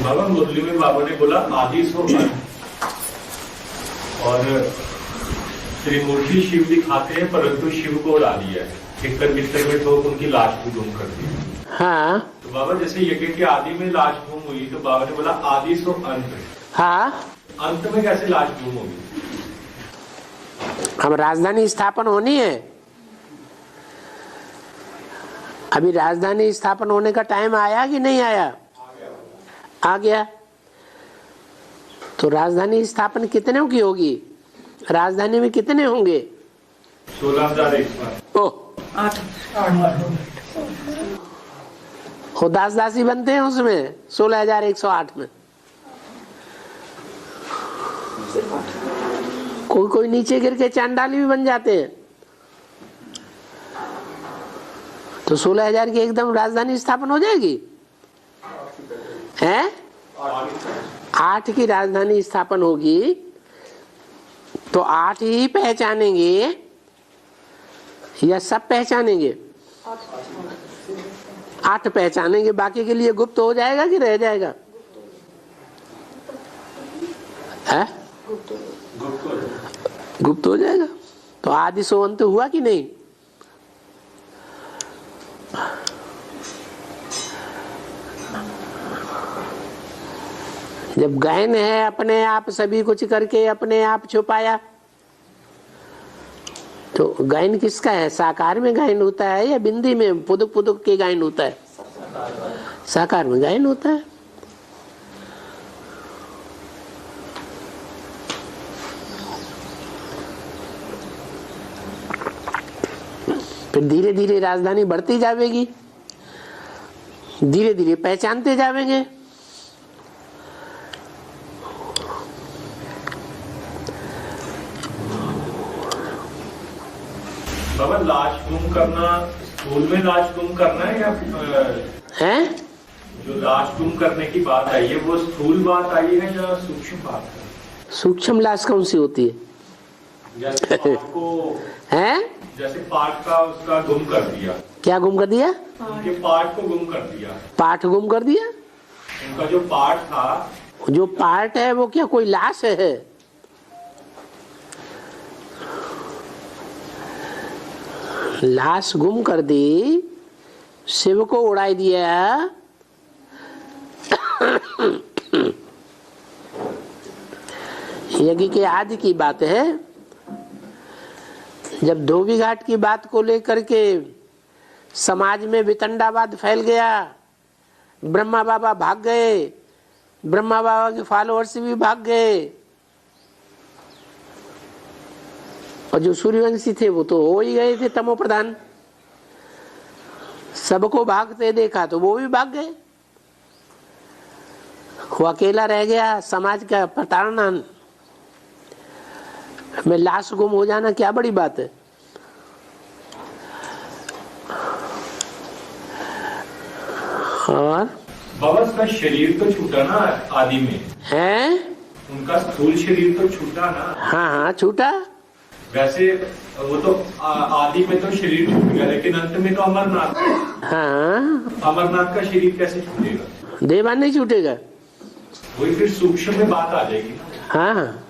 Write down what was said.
बाबा मुरली में बाबा ने बोला आदि सो अंत, और त्रिमूर्ति शिव दिखाते हैं परंतु शिव को उड़ा दिया है, टिक्कर बिस्तर में ठोक उनकी लाश को गुम कर दी। हाँ तो बाबा जैसे यज्ञ के आदि में लाश गुम हुई, तो बाबा ने बोला आदि सो अंत, हाँ, अंत में कैसे लाश गुम होगी? अब राजधानी स्थापन होनी है, अभी राजधानी स्थापन होने का टाइम आया कि नहीं आया? आ गया। तो राजधानी स्थापन कितने की होगी? राजधानी में कितने होंगे? 16,108। ओह, 8 वो दास दासी बनते हैं उसमें 16,108 में। कोई कोई नीचे गिर के चांडाली भी बन जाते हैं। तो 16,000 की एकदम राजधानी स्थापन हो जाएगी? हैं? 8 की राजधानी स्थापन होगी तो 8 ही पहचानेंगे या सब पहचानेंगे? 8 पहचानेंगे, बाकी के लिए गुप्त हो जाएगा कि रह जाएगा? है? गुप्त हो जाएगा। तो आदि सो अंत हुआ कि नहीं? जब गायन है अपने आप सभी कुछ करके अपने आप छुपाया, तो गायन किसका है? साकार में गायन होता है या बिंदी में पुदुक पुदुक के गायन होता है? साकार में गायन होता है। फिर धीरे धीरे राजधानी बढ़ती जाएगी, धीरे धीरे पहचानते जाएंगे। बाबा लाश गुम करना स्थूल में लाश गुम करना है या हैं? जो लाश गुम करने की बात आई है वो स्थूल बात आई है या सूक्ष्म बात है? सूक्ष्म लाश कौन सी होती है? जैसे पाठ को हैं? जैसे पाठ का उसका गुम कर दिया। क्या गुम कर दिया? उनके पाठ को गुम कर दिया। पाठ गुम कर दिया? उनका जो पाठ था, जो पार्ट है वो क्या कोई लाश है? लाश गुम कर दी, शिव को उड़ा दिया। यज्ञ के आदि की बात है। जब धोबी घाट की बात को लेकर के समाज में वितंडावाद फैल गया, ब्रह्मा बाबा भाग गए, ब्रह्मा बाबा के फॉलोअर्स भी भाग गए, और जो सूर्यवंशी थे वो तो हो ही गए थे तमो प्रधान। सबको भागते देखा तो वो भी भाग गए, वो अकेला रह गया। समाज का प्रताड़ना में लाश गुम हो जाना क्या बड़ी बात है? और बाबा उसका शरीर तो छूटा ना आदि में है, उनका स्थूल शरीर तो छूटा ना। हाँ हाँ छूटा। वैसे वो तो आदि में तो शरीर छूट गया, लेकिन अंत में तो अमरनाथ, हाँ, अमरनाथ का शरीर कैसे छूटेगा? देवान नहीं छूटेगा। वही फिर सूक्ष्म में बात आ जाएगी ना। हाँ हाँ